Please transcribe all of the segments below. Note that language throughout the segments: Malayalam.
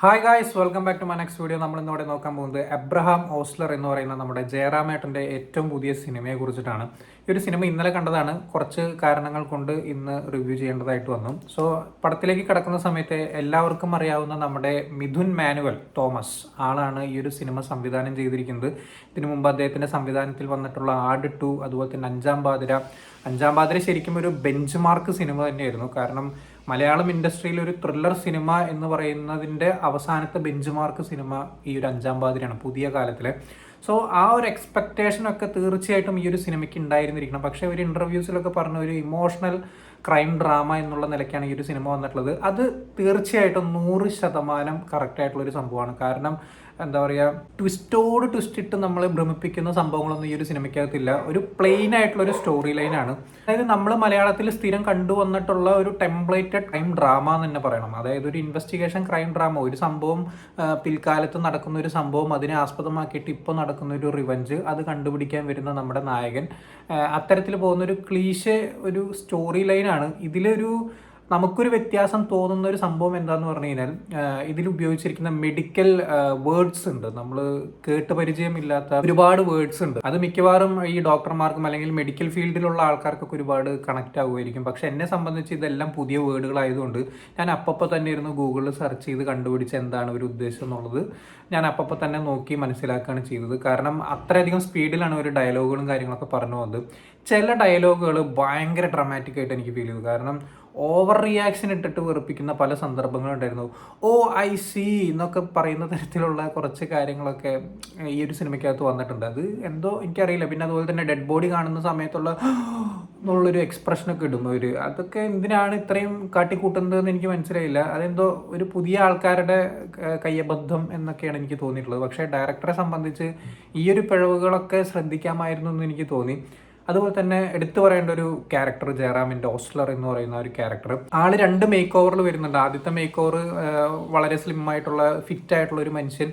Hi guys, welcome back to my next video. നമ്മൾ ഇന്നിവിടെ നോക്കാൻ പോകുന്നത് എബ്രഹാം ഓസ്ലർ എന്ന് പറയുന്ന നമ്മുടെ ജയറാമേട്ടൻ്റെ ഏറ്റവും പുതിയ സിനിമയെ കുറിച്ചിട്ടാണ്. ഈ ഒരു സിനിമ ഇന്നലെ കണ്ടതാണ്. കുറച്ച് കാരണങ്ങൾ കൊണ്ട് ഇന്ന് റിവ്യൂ ചെയ്യേണ്ടതായിട്ട് വന്നു. സോ പടത്തിലേക്ക് കിടക്കുന്ന സമയത്ത് എല്ലാവർക്കും അറിയാവുന്ന നമ്മുടെ മിഥുൻ മാനുവൽ തോമസ് ആളാണ് ഈ ഒരു സിനിമ സംവിധാനം ചെയ്തിരിക്കുന്നത്. ഇതിനു മുമ്പ് അദ്ദേഹത്തിൻ്റെ സംവിധാനത്തിൽ വന്നിട്ടുള്ള ആട് 2, അതുപോലെ തന്നെ അഞ്ചാം പാതിര ശരിക്കും ഒരു ബെഞ്ച് മാർക്ക് സിനിമ തന്നെയായിരുന്നു. കാരണം മലയാളം ഇൻഡസ്ട്രിയിൽ ഒരു ത്രില്ലർ സിനിമ എന്ന് പറയുന്നതിൻ്റെ അവസാനത്തെ ബെഞ്ച് മാർക്ക് സിനിമ ഈ ഒരു അഞ്ചാം പാതിരയാണ് പുതിയ കാലത്തിലെ. സോ ആ ഒരു എക്സ്പെക്റ്റേഷനൊക്കെ തീർച്ചയായിട്ടും ഈ ഒരു സിനിമയ്ക്ക് ഉണ്ടായിരുന്നിരിക്കണം. പക്ഷേ ഒരു ഇൻ്റർവ്യൂസിലൊക്കെ പറഞ്ഞ ഒരു ഇമോഷണൽ ക്രൈം ഡ്രാമ എന്നുള്ള നിലയ്ക്കാണ് ഈ ഒരു സിനിമ വന്നിട്ടുള്ളത്. അത് തീർച്ചയായിട്ടും 100% കറക്റ്റായിട്ടുള്ളൊരു സംഭവമാണ്. കാരണം എന്താ പറയുക, ട്വിസ്റ്റ് ഇട്ട് നമ്മളെ ഭ്രമിപ്പിക്കുന്ന സംഭവങ്ങളൊന്നും ഈ ഒരു സിനിമയ്ക്കകത്തില്ല. ഒരു പ്ലെയിൻ ആയിട്ടുള്ള ഒരു സ്റ്റോറി ലൈനാണ്. അതായത് നമ്മൾ മലയാളത്തിൽ സ്ഥിരം കണ്ടുവന്നിട്ടുള്ള ഒരു ടെംപ്ലേറ്റഡ് ക്രൈം ഡ്രാമ എന്ന് തന്നെ പറയണം. അതായത് ഒരു ഇൻവെസ്റ്റിഗേഷൻ ക്രൈം ഡ്രാമ, ഒരു സംഭവം പിൽക്കാലത്ത് നടക്കുന്ന ഒരു സംഭവം അതിനെ ആസ്പദമാക്കിയിട്ട് ഇപ്പോൾ നടക്കുന്ന ഒരു റിവഞ്ച്, അത് കണ്ടുപിടിക്കാൻ വരുന്ന നമ്മുടെ നായകൻ, അത്തരത്തിൽ പോകുന്ന ഒരു ക്ലീശെ ഒരു സ്റ്റോറി ലൈനാണ്. ഇതിലൊരു നമുക്കൊരു വ്യത്യാസം തോന്നുന്ന ഒരു സംഭവം എന്താന്ന് പറഞ്ഞു കഴിഞ്ഞാൽ, ഇതിൽ ഉപയോഗിച്ചിരിക്കുന്ന മെഡിക്കൽ വേർഡ്സ് ഉണ്ട്. നമ്മൾ കേട്ട് പരിചയമില്ലാത്ത ഒരുപാട് വേർഡ്സ് ഉണ്ട്. അത് മിക്കവാറും ഈ ഡോക്ടർമാർക്കും അല്ലെങ്കിൽ മെഡിക്കൽ ഫീൽഡിലുള്ള ആൾക്കാർക്കൊക്കെ ഒരുപാട് കണക്റ്റ് ആകുമായിരിക്കും. പക്ഷെ എന്നെ സംബന്ധിച്ച് ഇതെല്ലാം പുതിയ വേർഡുകളായതുകൊണ്ട് ഞാൻ അപ്പപ്പോൾ തന്നെ ഇരുന്ന് ഗൂഗിളിൽ സെർച്ച് ചെയ്ത് കണ്ടുപിടിച്ച് എന്താണ് ഒരു ഉദ്ദേശം എന്നുള്ളത് ഞാൻ അപ്പപ്പോൾ തന്നെ നോക്കി മനസ്സിലാക്കുകയാണ് ചെയ്തത്. കാരണം അത്രയധികം സ്പീഡിലാണ് ഒരു ഡയലോഗുകളും കാര്യങ്ങളൊക്കെ പറഞ്ഞു വന്നത്. ചില ഡയലോഗുകൾ ഭയങ്കര ഡ്രമാറ്റിക് ആയിട്ട് എനിക്ക് ഫീൽ ചെയ്തു. കാരണം ഓവർ റിയാക്ഷൻ ഇട്ടിട്ട് വെറുപ്പിക്കുന്ന പല സന്ദർഭങ്ങളുണ്ടായിരുന്നു. ഓ ഐ സി എന്നൊക്കെ പറയുന്ന തരത്തിലുള്ള കുറച്ച് കാര്യങ്ങളൊക്കെ ഈ ഒരു സിനിമയ്ക്കകത്ത് വന്നിട്ടുണ്ട്. അത് എന്തോ എനിക്കറിയില്ല. പിന്നെ അതുപോലെ തന്നെ ഡെഡ് ബോഡി കാണുന്ന സമയത്തുള്ള എന്നുള്ളൊരു എക്സ്പ്രഷനൊക്കെ ഇടും അവർ. അതൊക്കെ എന്തിനാണ് ഇത്രയും കാട്ടിക്കൂട്ടുന്നതെന്ന് എനിക്ക് മനസ്സിലായില്ല. അതെന്തോ ഒരു പുതിയ ആൾക്കാരുടെ കയ്യബദ്ധം എന്നൊക്കെയാണ് എനിക്ക് തോന്നിയിട്ടുള്ളത്. പക്ഷേ ഡയറക്ടറെ സംബന്ധിച്ച് ഈ ഒരു പിഴവുകളൊക്കെ ശ്രദ്ധിക്കാമായിരുന്നു എന്ന് എനിക്ക് തോന്നി. അതുപോലെ തന്നെ എടുത്തു പറയേണ്ട ഒരു ക്യാരക്ടർ ജയറാമിൻ്റെ ഓസ്ലർ എന്ന് പറയുന്ന ഒരു ക്യാരക്ടർ. ആള് 2 മേക്ക് ഓവറിൽ വരുന്നുണ്ട്. ആദ്യത്തെ മേക്ക് ഓവർ വളരെ സ്ലിം ആയിട്ടുള്ള ഫിറ്റ് ആയിട്ടുള്ള ഒരു മനുഷ്യൻ,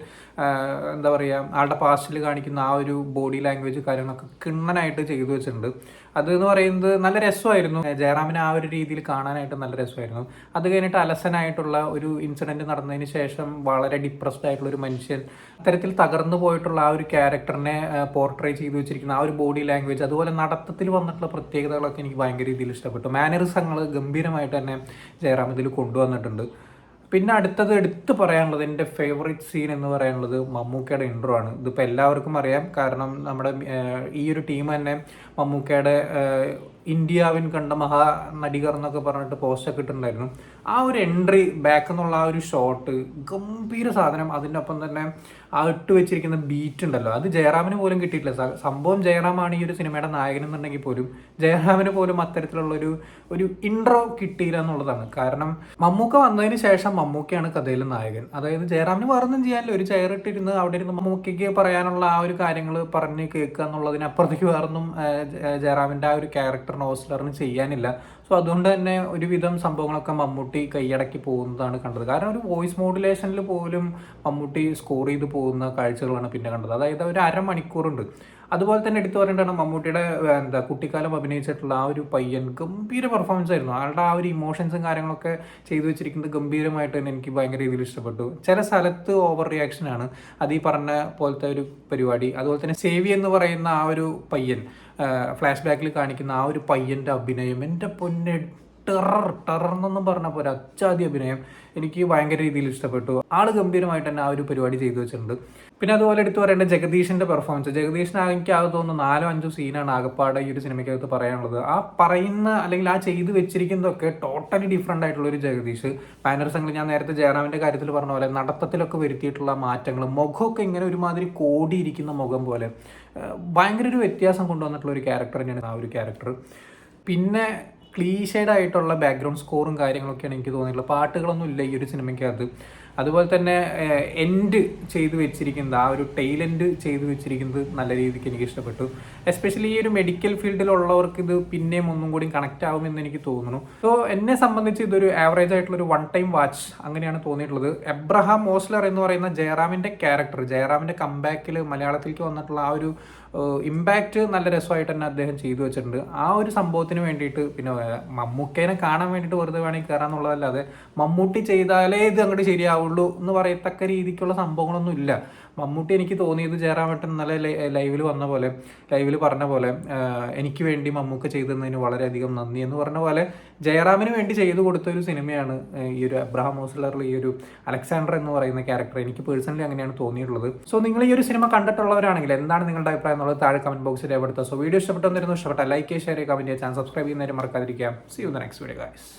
എന്താ പറയുക, ആളുടെ പാസ്റ്റിൽ കാണിക്കുന്ന ആ ഒരു ബോഡി ലാംഗ്വേജ് കാര്യങ്ങളൊക്കെ കിണ്ണനായിട്ട് ചെയ്തു വെച്ചിട്ടുണ്ട്. അതെന്ന് പറയുന്നത് നല്ല രസമായിരുന്നു. ജയറാമിനെ ആ ഒരു രീതിയിൽ കാണാനായിട്ട് നല്ല രസമായിരുന്നു. അത് കഴിഞ്ഞിട്ട് അലസനായിട്ടുള്ള ഒരു ഇൻസിഡൻറ്റ് നടന്നതിന് ശേഷം വളരെ ഡിപ്രസ്ഡ് ആയിട്ടുള്ള ഒരു മനുഷ്യൻ, അത്തരത്തിൽ തകർന്നു പോയിട്ടുള്ള ആ ഒരു ക്യാരക്ടറിനെ പോർട്രേ ചെയ്തു വെച്ചിരിക്കുന്ന ആ ഒരു ബോഡി ലാംഗ്വേജ്, അതുപോലെ നടത്തത്തിൽ വന്നിട്ടുള്ള പ്രത്യേകതകളൊക്കെ എനിക്ക് ഭയങ്കര രീതിയിൽ ഇഷ്ടപ്പെട്ടു. മാനറിസങ്ങൾ ഗംഭീരമായിട്ട് തന്നെ ജയറാം ഇതിൽ കൊണ്ടുവന്നിട്ടുണ്ട്. പിന്നെ അടുത്തത് എടുത്തു പറയാനുള്ളത്, എൻ്റെ ഫേവറേറ്റ് സീൻ എന്ന് പറയാനുള്ളത് മമ്മൂക്കയുടെ ഇൻട്രോ ആണ്. ഇതിപ്പോൾ എല്ലാവർക്കും അറിയാം. കാരണം നമ്മുടെ ഈ ഒരു ടീം തന്നെ മമ്മൂക്കയുടെ ഇന്ത്യാവിൻ കണ്ട മഹാനടികർ എന്നൊക്കെ പറഞ്ഞിട്ട് പോസ്റ്റൊക്കെ ഇട്ടിട്ടുണ്ടായിരുന്നു. ആ ഒരു എൻട്രി, ബാക്ക് എന്നുള്ള ആ ഒരു ഷോട്ട്, ഗംഭീര സാധനം. അതിൻ്റെ ഒപ്പം തന്നെ ആ ഇട്ട് വെച്ചിരിക്കുന്ന ബീറ്റ് ഉണ്ടല്ലോ, അത് ജയറാമിന് പോലും കിട്ടിയിട്ടില്ല. സംഭവം ജയറാമാണ് ഈ ഒരു സിനിമയുടെ നായകൻ എന്നുണ്ടെങ്കിൽ പോലും ജയറാമിന് പോലും അത്തരത്തിലുള്ള ഒരു ഇൻട്രോ കിട്ടിയില്ല എന്നുള്ളതാണ്. കാരണം മമ്മൂക്ക വന്നതിന് ശേഷം മമ്മൂക്കയാണ് കഥയിലെ നായകൻ. അതായത് ജയറാമിന് വേറൊന്നും ചെയ്യാനില്ല. ഒരു ചെയറിട്ടിരുന്ന് അവിടെ ഇരുന്ന് മമ്മൂക്കയ്ക്ക് പറയാനുള്ള ആ ഒരു കാര്യങ്ങൾ പറഞ്ഞ് കേൾക്കുക എന്നുള്ളതിനപ്പുറത്തേക്ക് വേറൊന്നും ജയറാമിൻ്റെ ആ ഒരു ക്യാരക്ടറിന് ഓസ്ലറിന് ചെയ്യാനില്ല. സോ അതുകൊണ്ട് തന്നെ ഒരുവിധം സംഭവങ്ങളൊക്കെ മമ്മൂട്ടി കൈയടക്കി പോകുന്നതാണ് കണ്ടത്. കാരണം ഒരു വോയിസ് മോഡുലേഷനിൽ പോലും മമ്മൂട്ടി സ്കോർ ചെയ്ത് പോകുന്ന കാഴ്ചകളാണ് പിന്നെ കണ്ടത്. അതായത് ഒരു അരമണിക്കൂറുണ്ട്. അതുപോലെ തന്നെ എടുത്തു പറയേണ്ടതാണ് മമ്മൂട്ടിയുടെ കുട്ടിക്കാലം അഭിനയിച്ചിട്ടുള്ള ആ ഒരു പയ്യൻ, ഗംഭീര പെർഫോമൻസ് ആയിരുന്നു. ആളുടെ ആ ഒരു ഇമോഷൻസും കാര്യങ്ങളൊക്കെ ചെയ്തു വെച്ചിരിക്കുന്നത് ഗംഭീരമായിട്ട് തന്നെ എനിക്ക് ഭയങ്കര രീതിയിൽ ഇഷ്ടപ്പെട്ടു. ചില സ്ഥലത്ത് ഓവർ റിയാക്ഷനാണ്, അത് ഈ പറഞ്ഞ പോലത്തെ ഒരു പരിപാടി. അതുപോലെ തന്നെ സേവി എന്ന് പറയുന്ന ആ ഒരു പയ്യൻ, ഫ്ലാഷ് ബാക്കിൽ കാണിക്കുന്ന ആ ഒരു പയ്യൻ്റെ അഭിനയം, എൻ്റെ പൊന്നെ, ടെറർ എന്നൊന്നും പറഞ്ഞാൽ പോരാ, അച്ചാദ്യ അഭിനയം. എനിക്ക് ഭയങ്കര രീതിയിൽ ഇഷ്ടപ്പെട്ടു. ആള് ഗംഭീരമായിട്ട് തന്നെ ആ ഒരു പരിപാടി ചെയ്തു വെച്ചിട്ടുണ്ട്. പിന്നെ അതുപോലെ എടുത്തു പറയേണ്ട ജഗദീഷിൻ്റെ പെർഫോമൻസ്. ജഗദീഷിന് എനിക്ക് ആകെ തോന്നുന്നു 4-5 സീനാണ് ആകപ്പാടെ ഈ ഒരു സിനിമയ്ക്കകത്ത് പറയാനുള്ളത്. ആ പറയുന്ന അല്ലെങ്കിൽ ആ ചെയ്ത് വെച്ചിരിക്കുന്നതൊക്കെ ടോട്ടലി ഡിഫറെൻ്റ് ആയിട്ടുള്ള ഒരു ജഗദീഷ്. മാനറിസങ്ങൾ ഞാൻ നേരത്തെ ജയറാമിൻ്റെ കാര്യത്തിൽ പറഞ്ഞ പോലെ നടത്തത്തിലൊക്കെ വരുത്തിയിട്ടുള്ള മാറ്റങ്ങൾ, മുഖമൊക്കെ ഇങ്ങനെ ഒരുമാതിരി കോടിയിരിക്കുന്ന മുഖം പോലെ ഭയങ്കര ഒരു വ്യത്യാസം കൊണ്ടുവന്നിട്ടുള്ള ഒരു ക്യാരക്ടർ തന്നെയാണ് ആ ഒരു ക്യാരക്ടർ. പിന്നെ ക്ലീഷേഡ് ആയിട്ടുള്ള ബാക്ക്ഗ്രൗണ്ട് സ്കോറും കാര്യങ്ങളൊക്കെയാണ് എനിക്ക് തോന്നിയിട്ടുള്ളത്. പാട്ടുകളൊന്നും ഇല്ല ഈ ഒരു സിനിമയ്ക്കകത്ത്. അതുപോലെ തന്നെ എൻഡ് ചെയ്തു വെച്ചിരിക്കുന്നത്, ആ ഒരു ടെയിൽ എൻഡ് ചെയ്തു വെച്ചിരിക്കുന്നത് നല്ല രീതിക്ക് എനിക്ക് ഇഷ്ടപ്പെട്ടു. എസ്പെഷ്യലി ഈ ഒരു മെഡിക്കൽ ഫീൽഡിലുള്ളവർക്ക് ഇത് പിന്നെയും ഒന്നും കൂടി കണക്റ്റ് ആവുമെന്ന് എനിക്ക് തോന്നുന്നു. സോ എന്നെ സംബന്ധിച്ച് ഇതൊരു ആവറേജ് ആയിട്ടുള്ളൊരു 1 ടൈം വാച്ച് അങ്ങനെയാണ് തോന്നിയിട്ടുള്ളത്. എബ്രഹാം ഓസ്ലർ എന്ന് പറയുന്ന ജയറാമിൻ്റെ ക്യാരക്ടർ, ജയറാമിൻ്റെ കംബാക്കിൽ മലയാളത്തിലേക്ക് വന്നിട്ടുള്ള ആ ഒരു ഇമ്പാക്റ്റ് നല്ല രസമായിട്ട് തന്നെ അദ്ദേഹം ചെയ്തു വെച്ചിട്ടുണ്ട്. ആ ഒരു സംഭവത്തിന് വേണ്ടിയിട്ട്, പിന്നെ മമ്മൂക്കേനെ കാണാൻ വേണ്ടിയിട്ട് വെറുതെ വേണമെങ്കിൽ കയറാന്നുള്ളതല്ലാതെ മമ്മൂട്ടി ചെയ്താലേ ഇത് അങ്ങോട്ട് ശരിയാവും ഉണ്ടാവുള്ളൂ എന്ന് പറയത്തക്ക രീതിക്കുള്ള സംഭവങ്ങളൊന്നും ഇല്ല. മമ്മൂട്ടി എനിക്ക് തോന്നിയത് ജയറാമേട്ടൻ ഇന്നലെ ലൈവിൽ വന്ന പോലെ, ലൈവിൽ പറഞ്ഞ പോലെ എനിക്ക് വേണ്ടി മമ്മൂക്ക ചെയ്തതിന് വളരെയധികം നന്ദി എന്ന് പറഞ്ഞ പോലെ ജയറാമിന് വേണ്ടി ചെയ്തു കൊടുത്ത ഒരു സിനിമയാണ് ഈ ഒരു അബ്രഹാം ഓസ്ലറിൽ ഈ ഒരു അലക്സാണ്ടർ എന്ന് പറയുന്ന ക്യാരക്ടർ. എനിക്ക് പേഴ്സണലി അങ്ങനെയാണ് തോന്നിയിട്ടുള്ളത്. സോ നിങ്ങൾ ഈ ഒരു സിനിമ കണ്ടിട്ടുള്ളവരാണെങ്കിൽ എന്താണ് നിങ്ങളുടെ അഭിപ്രായം എന്നുള്ളത് താഴെ കമന്റ് ബോക്സിൽ രേഖപ്പെടുത്തുക. സോ വീഡിയോ ഇഷ്ടപ്പെട്ടെന്നിരുന്നു, ഇഷ്ടപ്പെട്ട ലൈക്ക് ചെയ്യുക, ഷെയർ ചെയ്യുക, കമന്റ് ചെയ്യുക, ചാനൽ സബ്സ്ക്രൈബ് ചെയ്യുന്നതിന് മറക്കാതിരിക്കുക. See you in the next video guys.